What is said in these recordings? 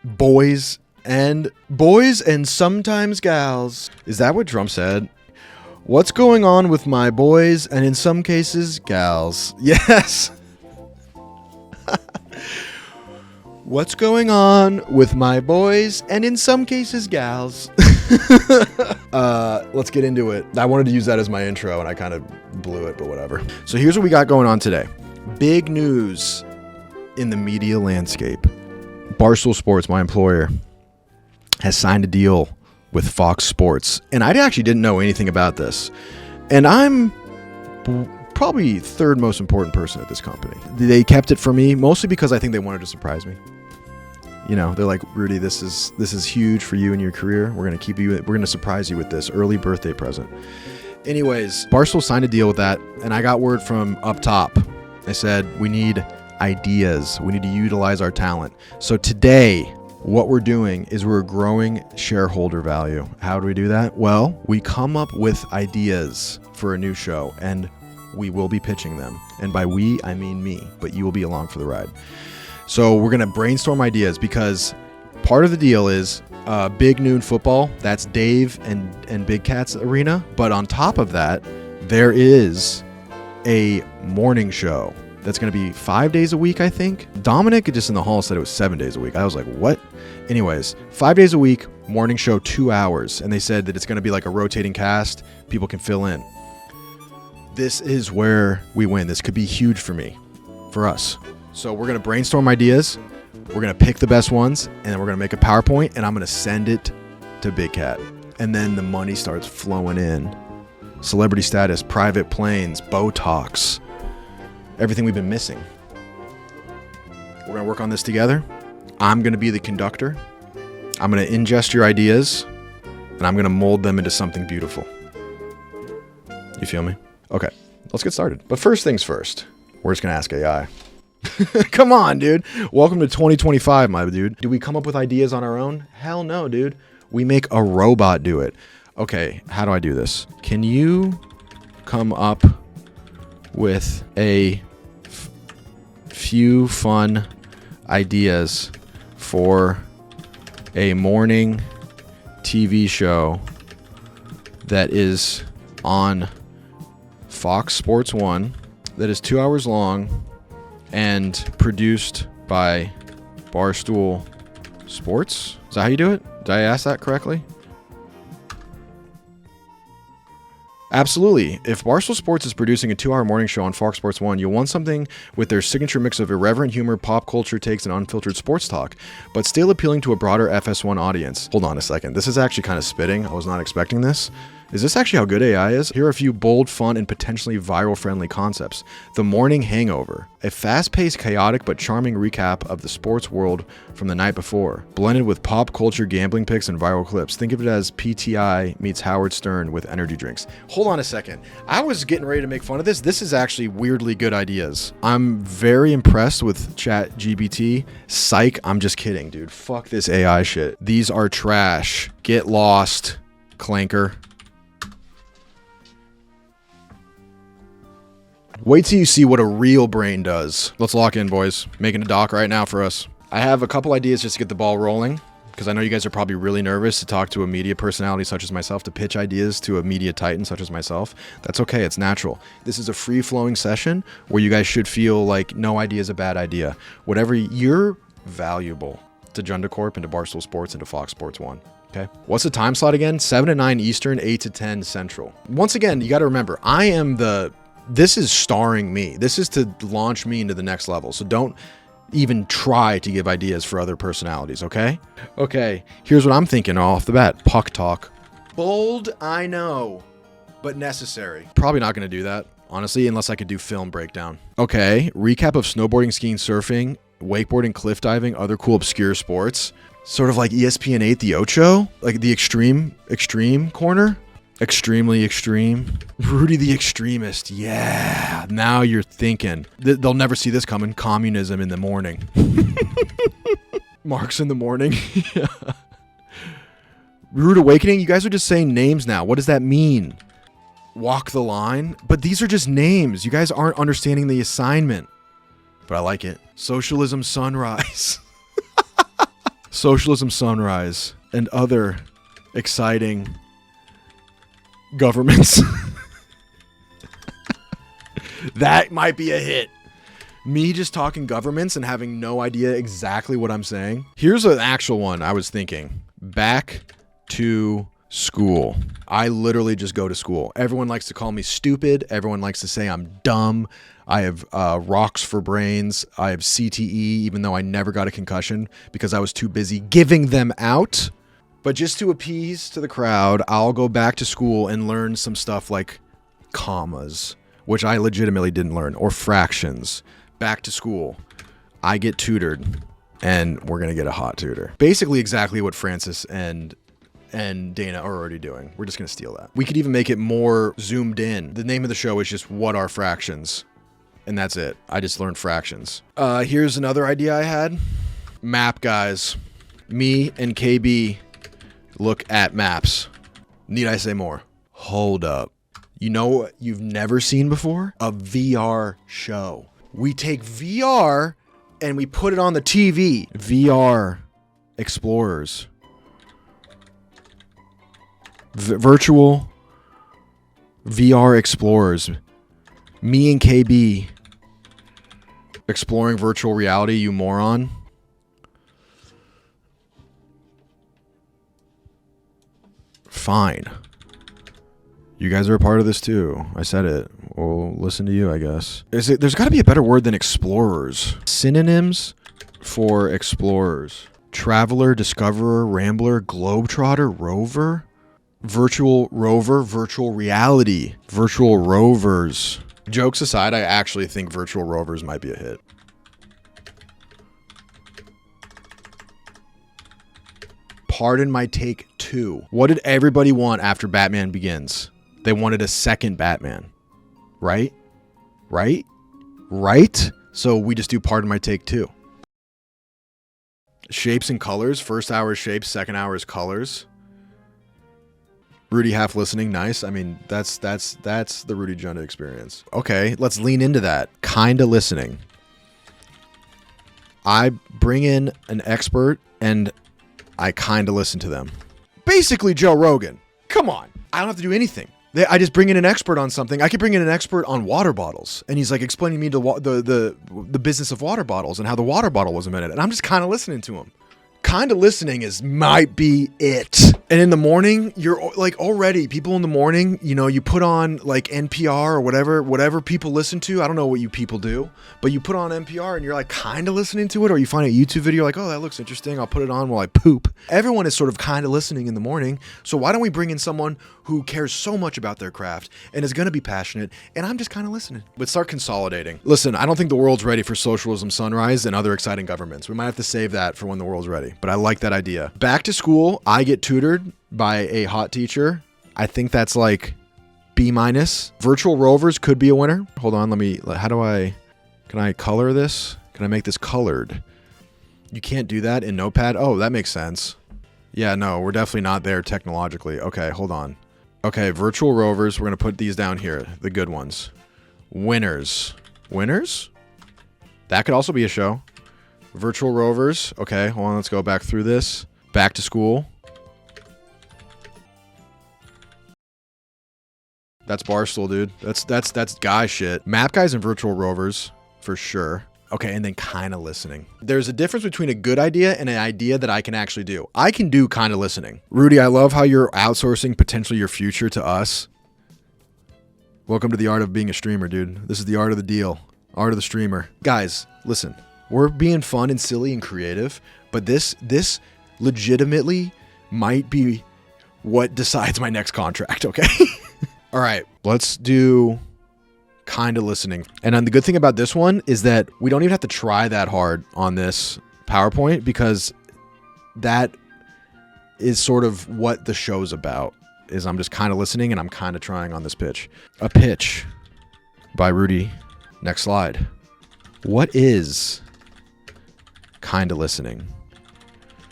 boys and sometimes gals. Is that what Trump said? What's going on with my boys and in some cases gals? Yes. What's going on with my boys and in some cases gals? Let's get into it. I wanted to use that as my intro and I kind of blew it, but whatever. So here's what we got going on today. Big news in the media landscape. Barstool Sports, my employer, has signed a deal with Fox Sports. And I actually didn't know anything about this. And I'm probably third most important person at this company. They kept it from me mostly because I think they wanted to surprise me. You know, they're like, Rudy, this is huge for you and your career. We're going to surprise you with this early birthday present. Anyways, Barstool signed a deal with that. And I got word from up top. They said, we need ideas. We need to utilize our talent. So today, what we're doing is we're growing shareholder value. How do we do that? Well, we come up with ideas for a new show and we will be pitching them. And by we, I mean me, but you will be along for the ride. So we're going to brainstorm ideas because part of the deal is Big Noon Football. That's Dave and Big Cat's arena. But on top of that, there is a morning show that's going to be 5 days a week, I think. Dominic just in the hall said it was 7 days a week. I was like, what? Anyways, 5 days a week, morning show, 2 hours. And they said that it's going to be like a rotating cast. People can fill in. This is where we win. This could be huge for me, for us. So we're going to brainstorm ideas. We're going to pick the best ones. And then we're going to make a PowerPoint. And I'm going to send it to Big Cat. And then the money starts flowing in. Celebrity status, private planes, Botox. Everything we've been missing. We're going to work on this together. I'm going to be the conductor. I'm going to ingest your ideas. And I'm going to mold them into something beautiful. You feel me? Okay, let's get started. But first things first, we're just going to ask AI. Come on, dude. Welcome to 2025, my dude. Do we come up with ideas on our own? Hell no, dude. We make a robot do it. Okay, how do I do this? Can you come up with a few fun ideas for a morning TV show that is on Fox Sports 1 that is 2 hours long and produced by Barstool Sports? Is that how you do it? Did I ask that correctly? Absolutely. If Barstool Sports is producing a 2-hour morning show on Fox Sports 1, you'll want something with their signature mix of irreverent humor, pop culture takes, and unfiltered sports talk, but still appealing to a broader FS1 audience. Hold on a second. This is actually kind of spitting. I was not expecting this. Is this actually how good AI is? Here are a few bold, fun, and potentially viral-friendly concepts. The Morning Hangover, a fast-paced, chaotic, but charming recap of the sports world from the night before, blended with pop culture gambling picks and viral clips. Think of it as PTI meets Howard Stern with energy drinks. Hold on a second. I was getting ready to make fun of this. This is actually weirdly good ideas. I'm very impressed with ChatGPT. Psych, I'm just kidding, dude. Fuck this AI shit. These are trash. Get lost, clanker. Wait till you see what a real brain does. Let's lock in, boys. Making a doc right now for us. I have a couple ideas just to get the ball rolling, because I know you guys are probably really nervous to talk to a media personality such as myself, to pitch ideas to a media titan such as myself. That's okay. It's natural. This is a free-flowing session where you guys should feel like no idea is a bad idea. Whatever, you're valuable to Junda Corp and to Barstool Sports and to Fox Sports 1. Okay. What's the time slot again? 7 to 9 Eastern, 8 to 10 Central. Once again, you got to remember, this is starring me. This is to launch me into the next level. So don't even try to give ideas for other personalities, okay? Okay, here's what I'm thinking off the bat. Puck talk. Bold, I know, but necessary. Probably not going to do that, honestly, unless I could do film breakdown. Okay, recap of snowboarding, skiing, surfing, wakeboarding, cliff diving, other cool obscure sports. Sort of like ESPN 8, The Ocho? Like the extreme corner? Extremely extreme. Rudy the Extremist. Yeah. Now you're thinking. They'll never see this coming. Communism in the morning. Marx in the morning. Yeah. Rude Awakening. You guys are just saying names now. What does that mean? Walk the line. But these are just names. You guys aren't understanding the assignment. But I like it. Socialism Sunrise. Socialism Sunrise and other exciting governments. That might be a hit. Me just talking governments and having no idea exactly what I'm saying. Here's an actual one I was thinking. Back to school. I literally just go to school. Everyone likes to call me stupid. Everyone likes to say I'm dumb. I have rocks for brains. I have CTE, even though I never got a concussion because I was too busy giving them out. But just to appease to the crowd, I'll go back to school and learn some stuff like commas, which I legitimately didn't learn, or fractions. Back to school. I get tutored, and we're going to get a hot tutor. Basically exactly what Francis and Dana are already doing. We're just going to steal that. We could even make it more zoomed in. The name of the show is just What Are Fractions? And that's it. I just learned fractions. Here's another idea I had. Map guys. Me and KB look at maps. Need I say more? Hold up. You know what you've never seen before? A VR show. We take VR and we put it on the TV. VR Explorers. Virtual VR Explorers. Me and KB exploring virtual reality, you moron. Fine. You guys are a part of this too. I said it. We'll listen to you, I guess. There's got to be a better word than explorers. Synonyms for explorers. Traveler, discoverer, rambler, globetrotter, rover. Virtual rover, virtual reality. Virtual rovers. Jokes aside, I actually think virtual rovers might be a hit. Pardon my take 2. What did everybody want after Batman Begins? They wanted a second Batman. Right? Right? Right? So we just do Pardon my take 2. Shapes and colors. First hour is shapes, second hour is colors. Rudy half listening, nice. I mean, that's the Rudy Junda experience. Okay, let's lean into that. Kinda listening. I bring in an expert and I kinda listen to them. Basically Joe Rogan. Come on. I don't have to do anything. I just bring in an expert on something. I could bring in an expert on water bottles, and he's like explaining me the business of water bottles and how the water bottle was invented, and I'm just kind of listening to him. Kind of listening might be it. And in the morning, you're like already people in the morning, you know, you put on like NPR or whatever people listen to. I don't know what you people do, but you put on NPR and you're like kind of listening to it, or you find a YouTube video like, oh, that looks interesting. I'll put it on while I poop. Everyone is sort of kind of listening in the morning. So why don't we bring in someone who cares so much about their craft and is going to be passionate, and I'm just kind of listening. But start consolidating. Listen, I don't think the world's ready for socialism sunrise and other exciting governments. We might have to save that for when the world's ready, but I like that idea. Back to school, I get tutored by a hot teacher. I think that's like B-. Virtual rovers could be a winner. Hold on, can I color this? Can I make this colored? You can't do that in Notepad? Oh, that makes sense. Yeah, no, we're definitely not there technologically. Okay, hold on. Okay, virtual rovers, we're going to put these down here, the good ones. Winners. Winners? That could also be a show. Virtual rovers. Okay, hold on, let's go back through this. Back to school. That's Barstool, dude. That's guy shit. Map guys and virtual rovers, for sure. Okay, and then kind of listening. There's a difference between a good idea and an idea that I can actually do. I can do kind of listening. Rudy, I love how you're outsourcing potentially your future to us. Welcome to the art of being a streamer, dude. This is the art of the deal. Art of the streamer. Guys, listen. We're being fun and silly and creative, but this legitimately might be what decides my next contract, okay? All right, let's do kind of listening. And the good thing about this one is that we don't even have to try that hard on this PowerPoint, because that is sort of what the show's about, is I'm just kind of listening and I'm kind of trying on this pitch. A pitch by Rudy. Next slide. What is kind of listening?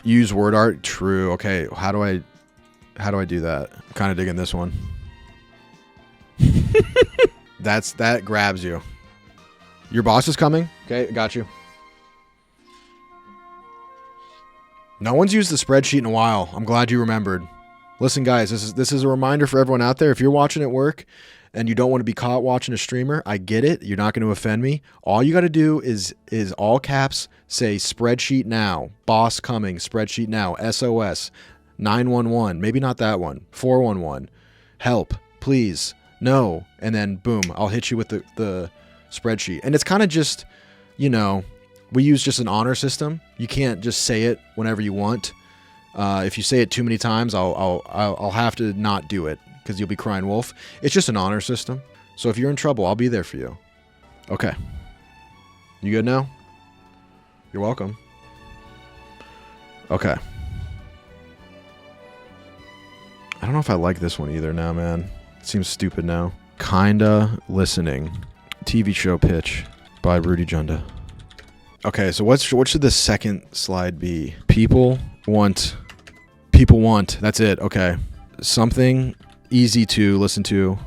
Use word art. True. Okay. How do I do that? I'm kind of digging this one. That grabs you. Your boss is coming. Okay, got you. No one's used the spreadsheet in a while. I'm glad you remembered. Listen, guys, this is a reminder for everyone out there. If you're watching at work and you don't want to be caught watching a streamer, I get it. You're not going to offend me. All you got to do is all caps say spreadsheet now. Boss coming, spreadsheet now. SOS, 911. Maybe not that one. 411. Help, please. No. And then boom, I'll hit you with the spreadsheet. And it's kind of just, you know, we use just an honor system. You can't just say it whenever you want. If you say it too many times, I'll have to not do it because you'll be crying wolf. It's just an honor system. So if you're in trouble, I'll be there for you. Okay. You good now? You're welcome. Okay. I don't know if I like this one either now, man. It seems stupid now. Kinda listening. TV show pitch by Rudy Junda. Okay, so what should the second slide be? People want. That's it. Okay. Something easy to listen to.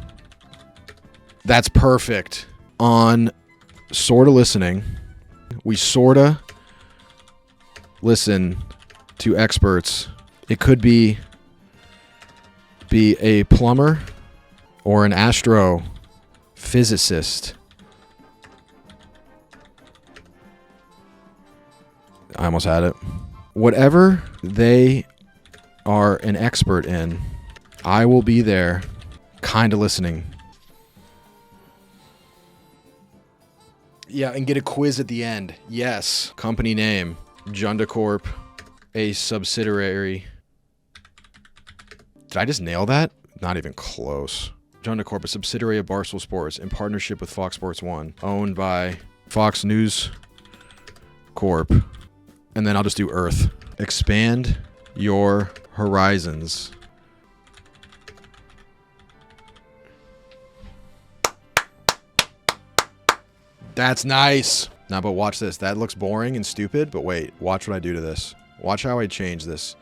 That's perfect. On sorta listening, we sorta listen to experts. It could be a plumber or an astrophysicist. I almost had it. Whatever they are an expert in, I will be there, kind of listening. Yeah, and get a quiz at the end. Yes. Company name, Junda Corp, a subsidiary. Did I just nail that? Not even close. Junda Corp, a subsidiary of Barstool Sports in partnership with Fox Sports 1, owned by Fox News Corp. And then I'll just do Earth. Expand your horizons. That's nice. Now, but watch this. That looks boring and stupid, but wait. Watch what I do to this. Watch how I change this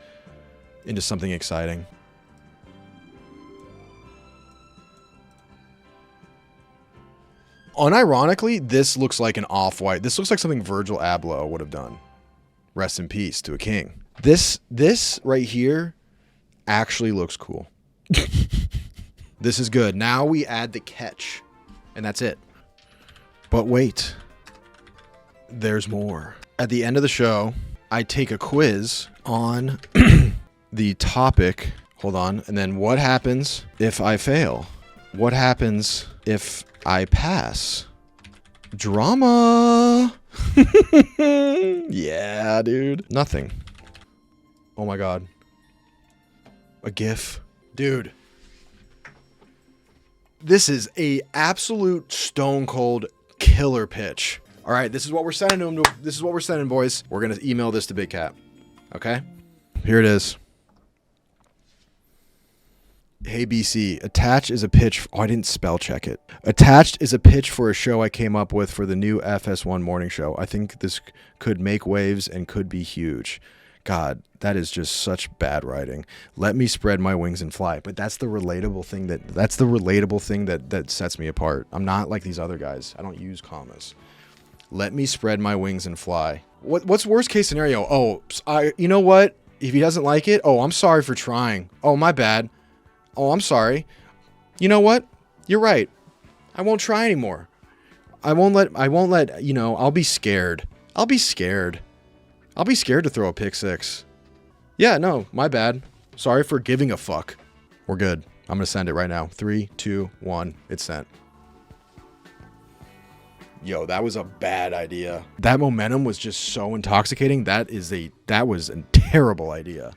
into something exciting. Unironically, this looks like an off-white. This looks like something Virgil Abloh would have done. Rest in peace to a king. This right here actually looks cool. This is good. Now we add the catch, and that's it. But wait, there's more. At the end of the show, I take a quiz on the topic. Hold on. And then what happens if I fail? What happens if I pass? Drama. Yeah, dude. Nothing. Oh my God. A GIF. Dude. This is a absolute stone cold killer pitch. All right, this is what we're sending to him. This is what we're sending, boys. We're going to email this to Big Cat. Okay? Here it is. Hey, BC, attached is a pitch. Oh, I didn't spell check it. Attached is a pitch for a show I came up with for the new FS1 morning show. I think this could make waves and could be huge. God, that is just such bad writing. Let me spread my wings and fly. But that's the relatable thing that sets me apart. I'm not like these other guys. I don't use commas. Let me spread my wings and fly. What's worst case scenario? Oh, you know what? If he doesn't like it, oh, I'm sorry for trying. Oh, my bad. Oh, I'm sorry. You know what? You're right. I won't try anymore. I won't let, you know, I'll be scared. I'll be scared to throw a pick six. Yeah, no, my bad. Sorry for giving a fuck. We're good. I'm going to send it right now. 3, 2, 1. It's sent. Yo, that was a bad idea. That momentum was just so intoxicating. That was a terrible idea.